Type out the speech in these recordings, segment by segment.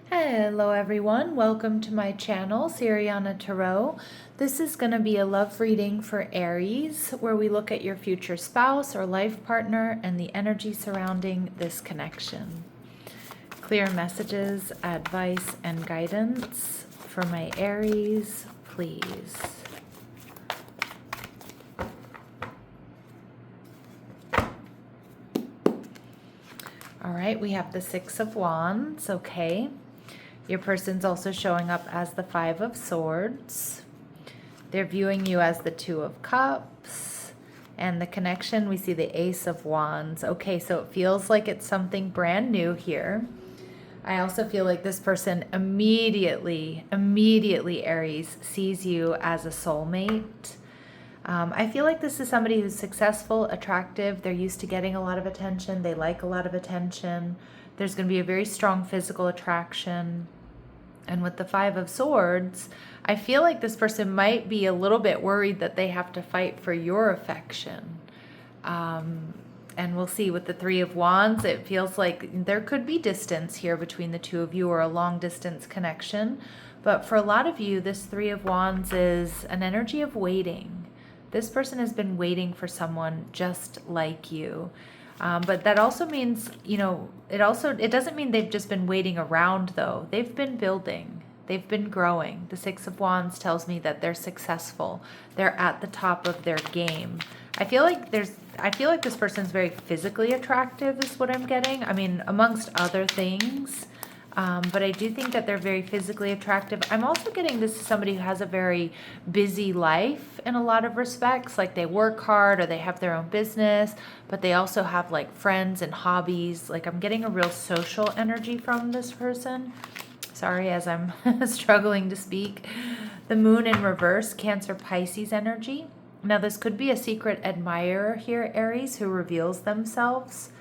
Hello everyone, welcome to my channel, Siriana Tarot. This is going to be a love reading for Aries, where we look at your future spouse or life partner and the energy surrounding this connection. Clear messages, advice, and guidance for my Aries, please. All right, we have the Six of Wands, okay. Your person's also showing up as the Five of Swords. They're viewing you as the Two of Cups. And the connection, we see the Ace of Wands. Okay, so it feels like it's something brand new here. I also feel like this person immediately, Aries, sees you as a soulmate. I feel like this is somebody who's successful, attractive. They're used to getting a lot of attention. They like a lot of attention. There's going to be a very strong physical attraction. And with the Five of Swords, I feel like this person might be a little bit worried that they have to fight for your affection. And we'll see with the Three of Wands, it feels like there could be distance here between the two of you, or a long distance connection. But for a lot of you, this Three of Wands is an energy of waiting. This person has been waiting for someone just like you. But that also means, it doesn't mean they've just been waiting around though. They've been building, they've been growing. The Six of Wands tells me that they're successful. They're at the top of their game. I feel like this person's very physically attractive is what I'm getting. I mean, amongst other things. But I do think that they're very physically attractive. I'm also getting this is somebody who has a very busy life in a lot of respects. Like they work hard or they have their own business, but they also have like friends and hobbies. Like I'm getting a real social energy from this person. Sorry, as I'm struggling to speak. The Moon in reverse, Cancer, Pisces energy. Now this could be a secret admirer here, Aries, who reveals themselves.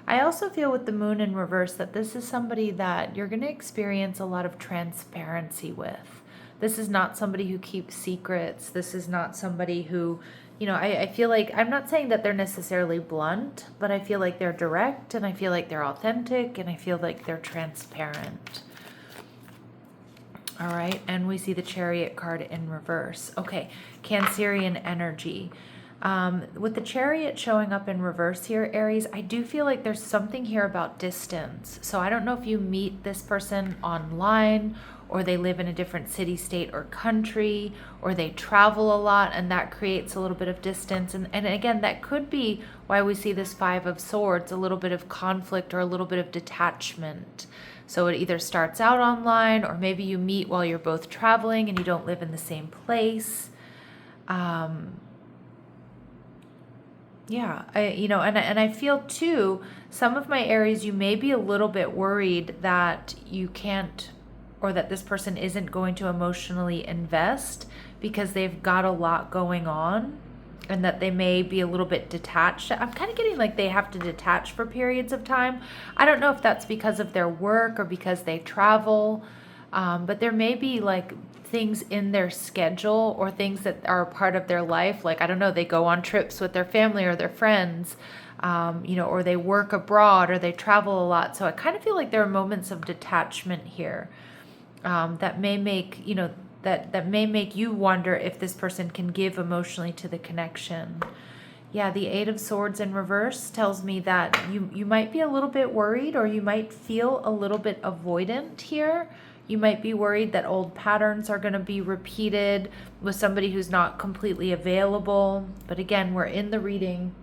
I also feel with the Moon in reverse that this is somebody that you're going to experience a lot of transparency with. This is not somebody who keeps secrets. This is not somebody who, I feel like, I'm not saying that they're necessarily blunt, but I feel like they're direct, and I feel like they're authentic, and I feel like they're transparent. All right, and we see the Chariot card in reverse. Okay, Cancerian energy. With the Chariot showing up in reverse here, Aries, I do feel like there's something here about distance. So I don't know if you meet this person online, or they live in a different city, state, or country, or they travel a lot, and that creates a little bit of distance. And again, that could be why we see this Five of Swords, a little bit of conflict or a little bit of detachment. So it either starts out online, or maybe you meet while you're both traveling and you don't live in the same place. Yeah, and I feel too, some of my Aries, you may be a little bit worried that you can't, or that this person isn't going to emotionally invest because they've got a lot going on, and that they may be a little bit detached. I'm kind of getting like they have to detach for periods of time. I don't know if that's because of their work or because they travel, but there may be like things in their schedule or things that are a part of their life. Like, I don't know, they go on trips with their family or their friends, or they work abroad or they travel a lot. So I kind of feel like there are moments of detachment here that may make, that may make you wonder if this person can give emotionally to the connection. Yeah, the Eight of Swords in reverse tells me that you might be a little bit worried, or you might feel a little bit avoidant here. You might be worried that old patterns are going to be repeated with somebody who's not completely available. But again, we're in the reading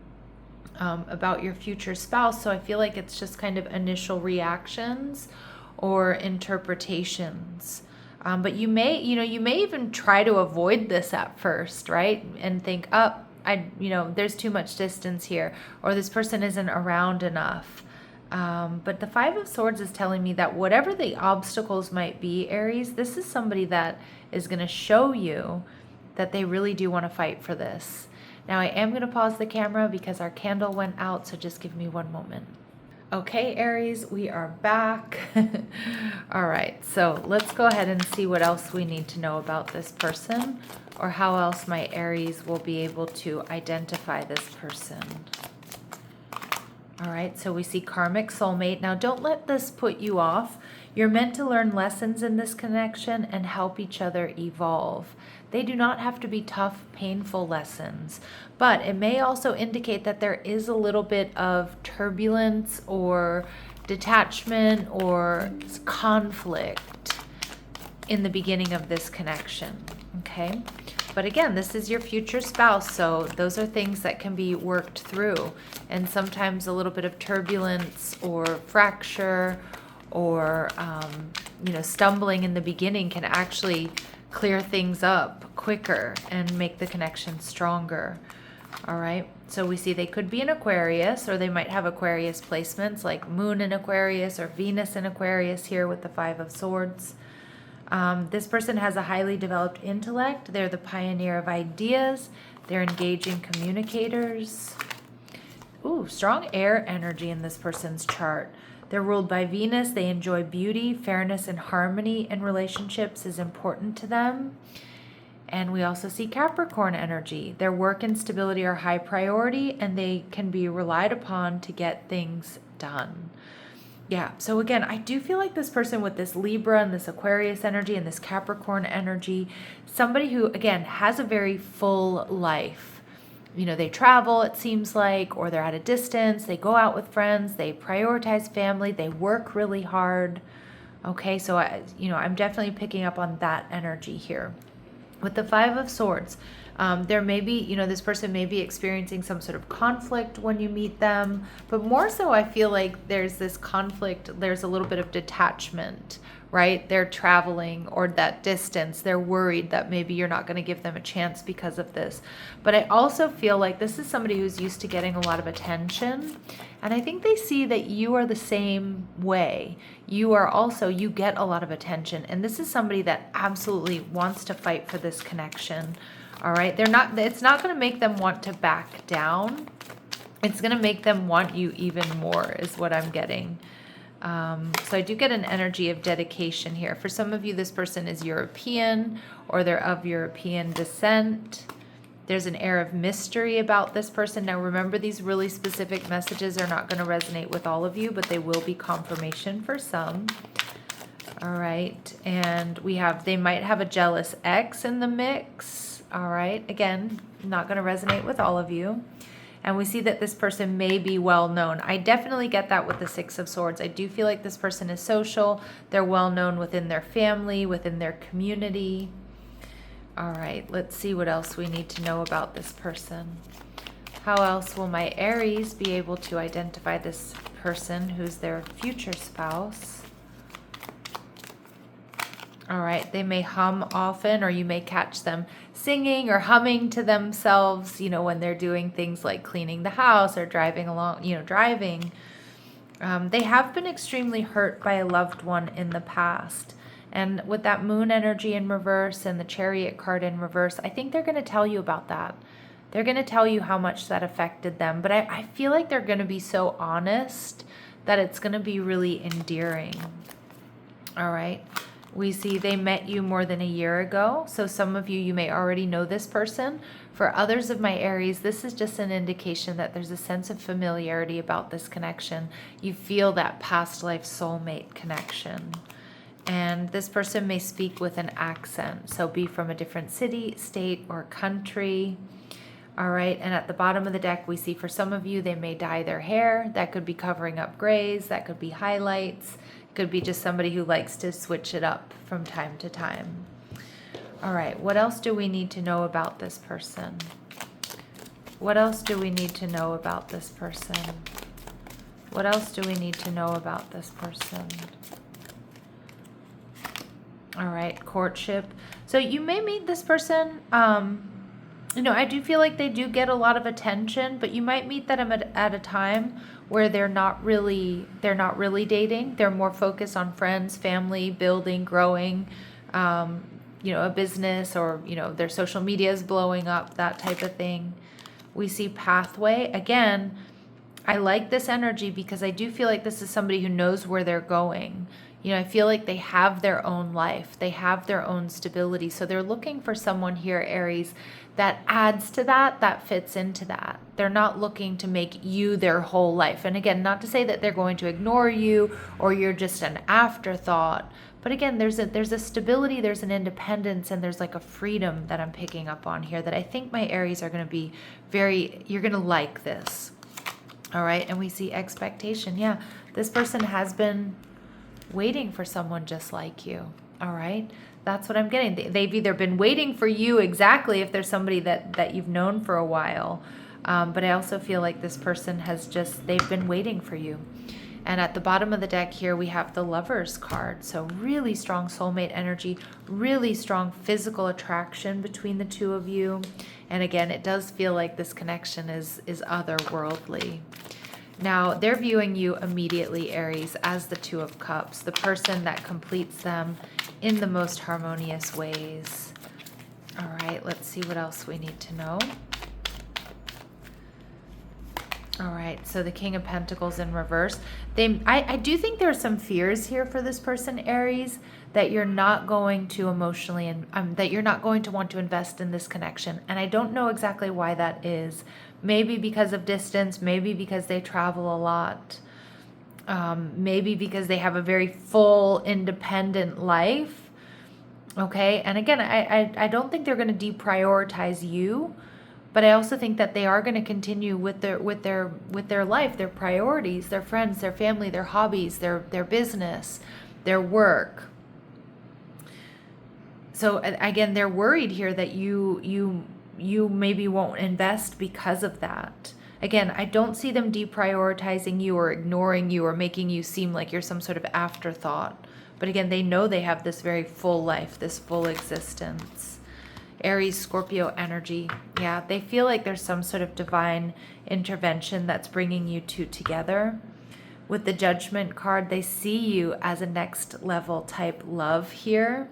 about your future spouse, so I feel like it's just kind of initial reactions or interpretations. But you may even try to avoid this at first, right? And think, there's too much distance here, or this person isn't around enough. But the Five of Swords is telling me that whatever the obstacles might be, Aries, this is somebody that is going to show you that they really do want to fight for this. Now I am going to pause the camera because our candle went out, so just give me one moment. Okay, Aries, we are back. All right, so let's go ahead and see what else we need to know about this person, or how else my Aries will be able to identify this person. All right, so we see karmic soulmate. Now, don't let this put you off. You're meant to learn lessons in this connection and help each other evolve. They do not have to be tough, painful lessons, but it may also indicate that there is a little bit of turbulence or detachment or conflict in the beginning of this connection, okay? But again, this is your future spouse, so those are things that can be worked through. And sometimes a little bit of turbulence or fracture or, stumbling in the beginning can actually clear things up quicker and make the connection stronger. All right, so we see they could be in Aquarius, or they might have Aquarius placements like Moon in Aquarius or Venus in Aquarius here with the Five of Swords. This person has a highly developed intellect. They're the pioneer of ideas. They're engaging communicators. Ooh, strong air energy in this person's chart. They're ruled by Venus. They enjoy beauty, fairness, and harmony in relationships is important to them. And we also see Capricorn energy. Their work and stability are high priority, and they can be relied upon to get things done. Yeah, so again, I do feel like this person with this Libra and this Aquarius energy and this Capricorn energy, somebody who, again, has a very full life. They travel, it seems like, or they're at a distance. They go out with friends. They prioritize family. They work really hard. Okay, so, I'm definitely picking up on that energy here. With the Five of Swords, there may be, this person may be experiencing some sort of conflict when you meet them, but more so I feel like there's this conflict, there's a little bit of detachment, right? They're traveling or that distance, they're worried that maybe you're not going to give them a chance because of this. But I also feel like this is somebody who's used to getting a lot of attention, and I think they see that you are the same way. You get a lot of attention, and this is somebody that absolutely wants to fight for this connection. All right, it's not going to make them want to back down. It's going to make them want you even more is what I'm getting. So I do get an energy of dedication here. For some of you, this person is European or they're of European descent. There's an air of mystery about this person. Now remember, these really specific messages are not going to resonate with all of you, but they will be confirmation for some. All right, and they might have a jealous ex in the mix. All right, again, not going to resonate with all of you. And we see that this person may be well known. I definitely get that with the Six of Swords. I do feel like this person is social. They're well known within their family, within their community. All right, let's see what else we need to know about this person. How else will my Aries be able to identify this person who's their future spouse? All right, they may hum often, or you may catch them singing or humming to themselves, when they're doing things like cleaning the house or driving along, driving. They have been extremely hurt by a loved one in the past. And with that Moon energy in reverse and the Chariot card in reverse, I think they're going to tell you about that. They're going to tell you how much that affected them. But I feel like they're going to be so honest that it's going to be really endearing. All right. We see they met you more than a year ago. So some of you may already know this person. For others of my Aries, this is just an indication that there's a sense of familiarity about this connection. You feel that past life soulmate connection. And this person may speak with an accent. So be from a different city, state, or country. All right, and at the bottom of the deck, we see for some of you, they may dye their hair. That could be covering up grays. That could be highlights. Could be just somebody who likes to switch it up from time to time. All right, what else do we need to know about this person? What else do we need to know about this person? What else do we need to know about this person? All right, courtship. So you may meet this person, I do feel like they do get a lot of attention, but you might meet them at a time where they're not really dating. They're more focused on friends, family, building, growing, a business, or, their social media is blowing up, that type of thing. We see pathway. Again, I like this energy because I do feel like this is somebody who knows where they're going. You know, I feel like they have their own life. They have their own stability. So they're looking for someone here, Aries, that adds to that, that fits into that. They're not looking to make you their whole life. And again, not to say that they're going to ignore you or you're just an afterthought. But again, there's a stability, there's an independence, and there's like a freedom that I'm picking up on here that I think my Aries are going to be you're going to like this. All right. And we see expectation. Yeah. This person has been waiting for someone just like you. All right. That's what I'm getting. They've either been waiting for you exactly if there's somebody that you've known for a while. But I also feel like this person they've been waiting for you. And at the bottom of the deck here, we have the Lovers card. So really strong soulmate energy, really strong physical attraction between the two of you. And again, it does feel like this connection is otherworldly. Now, they're viewing you immediately, Aries, as the Two of Cups, the person that completes them in the most harmonious ways. All right, let's see what else we need to know. All right, so the King of Pentacles in reverse. I do think there are some fears here for this person, Aries, that you're not going to emotionally and that you're not going to want to invest in this connection. And I don't know exactly why that is. Maybe because of distance, maybe because they travel a lot, maybe because they have a very full, independent life. Okay, and again, I don't think they're going to deprioritize you. But I also think that they are going to continue with their life, their priorities, their friends, their family, their hobbies, their business, their work. So again, they're worried here that you maybe won't invest because of that. Again, I don't see them deprioritizing you or ignoring you or making you seem like you're some sort of afterthought. But again, they know they have this very full life, this full existence. Aries, Scorpio energy. Yeah, they feel like there's some sort of divine intervention that's bringing you two together. With the Judgment card, they see you as a next level type love here.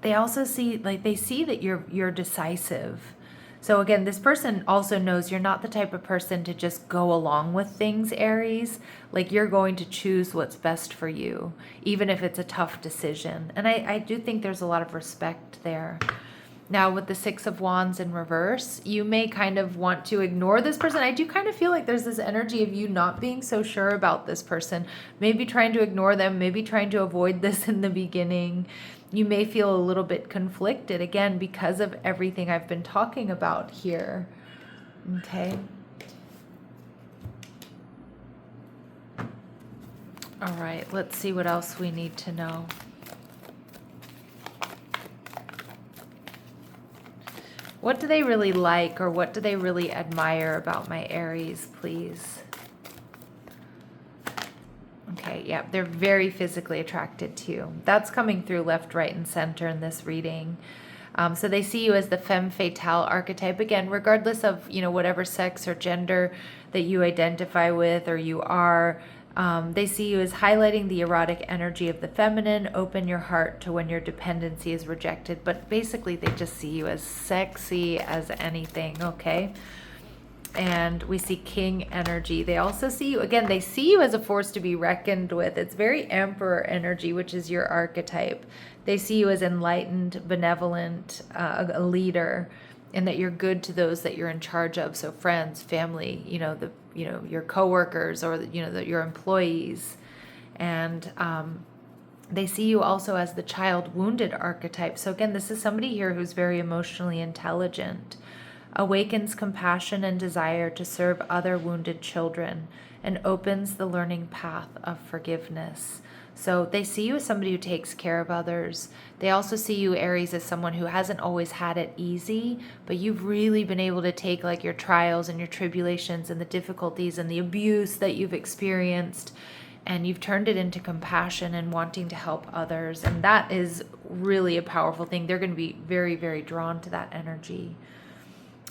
They also see that you're decisive. So again, this person also knows you're not the type of person to just go along with things, Aries. Like you're going to choose what's best for you, even if it's a tough decision. And I do think there's a lot of respect there. Now with the Six of Wands in reverse, you may kind of want to ignore this person. I do kind of feel like there's this energy of you not being so sure about this person. Maybe trying to ignore them, maybe trying to avoid this in the beginning. You may feel a little bit conflicted, again, because of everything I've been talking about here. Okay. All right, let's see what else we need to know. What do they really like, or what do they really admire about my Aries, please? Okay, yeah, they're very physically attracted to you. That's coming through left, right, and center in this reading. So they see you as the femme fatale archetype. Again, regardless of, whatever sex or gender that you identify with or you are, they see you as highlighting the erotic energy of the feminine. Open your heart to when your dependency is rejected. But basically, they just see you as sexy as anything, okay? And we see King energy. They also see you, again, they see you as a force to be reckoned with. It's very Emperor energy, which is your archetype. They see you as enlightened, benevolent, a leader, and that you're good to those that you're in charge of. So friends, family, your coworkers, or your employees. And they see you also as the child wounded archetype. So again, this is somebody here who's very emotionally intelligent, awakens compassion and desire to serve other wounded children, and opens the learning path of forgiveness. So they see you as somebody who takes care of others. They also see you, Aries, as someone who hasn't always had it easy, but you've really been able to take like your trials and your tribulations and the difficulties and the abuse that you've experienced, and you've turned it into compassion and wanting to help others. And that is really a powerful thing. They're going to be very, very drawn to that energy.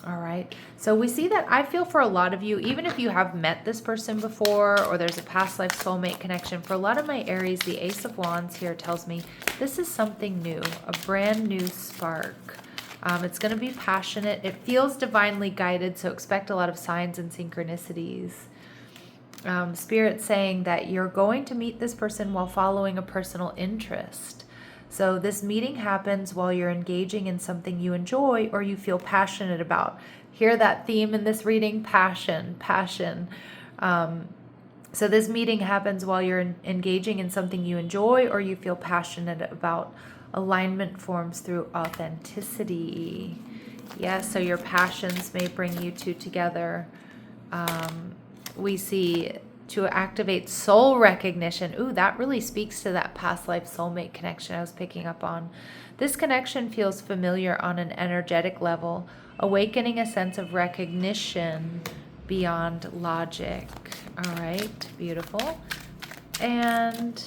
All right, so we see that I feel for a lot of you, even if you have met this person before or there's a past life soulmate connection, for a lot of my Aries, the Ace of Wands here tells me this is something new, a brand new spark. It's going to be passionate. It feels divinely guided, so expect a lot of signs and synchronicities. Spirit saying that you're going to meet this person while following a personal interest. So this meeting happens while you're engaging in something you enjoy or you feel passionate about. Hear that theme in this reading? Passion, passion. So this meeting happens while you're engaging in something you enjoy or you feel passionate about. Alignment forms through authenticity. Yes, so your passions may bring you two together. We see to activate soul recognition. Ooh, that really speaks to that past life soulmate connection I was picking up on. This connection feels familiar on an energetic level, awakening a sense of recognition beyond logic. All right, beautiful. And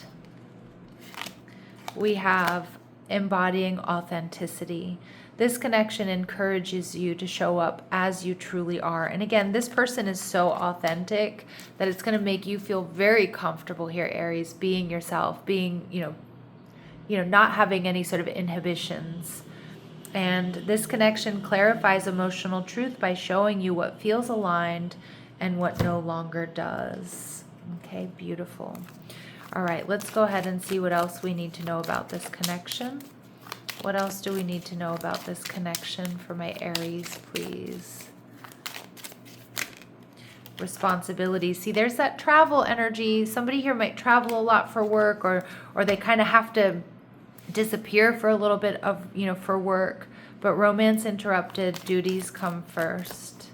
we have embodying authenticity. This connection encourages you to show up as you truly are. And again, this person is so authentic that it's going to make you feel very comfortable here, Aries, being yourself, being, not having any sort of inhibitions. And this connection clarifies emotional truth by showing you what feels aligned and what no longer does. Okay, beautiful. All right, let's go ahead and see what else we need to know about this connection. What else do we need to know about this connection for my Aries, please? Responsibility. See, there's that travel energy. Somebody here might travel a lot for work, or they kind of have to disappear for a little bit of, for work. But romance interrupted, duties come first.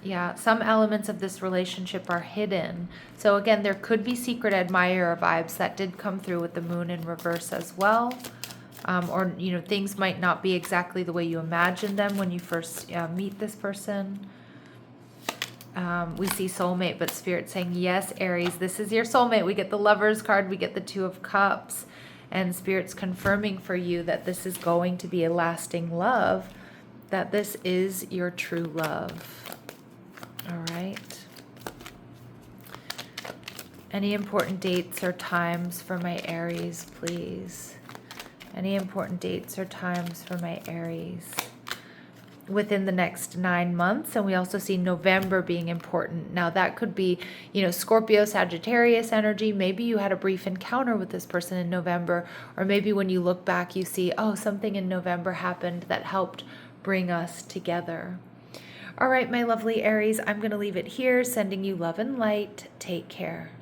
Yeah, some elements of this relationship are hidden. So again, there could be secret admirer vibes that did come through with the moon in reverse as well. Or, things might not be exactly the way you imagined them when you first meet this person. We see soulmate, but Spirit saying, yes, Aries, this is your soulmate. We get the Lovers card, we get the Two of Cups, and Spirit's confirming for you that this is going to be a lasting love, that this is your true love. All right. Any important dates or times for my Aries, please? Any important dates or times for my Aries within the next 9 months? And we also see November being important. Now that could be, Scorpio, Sagittarius energy. Maybe you had a brief encounter with this person in November, or maybe when you look back, you see, oh, something in November happened that helped bring us together. All right, my lovely Aries, I'm going to leave it here, sending you love and light. Take care.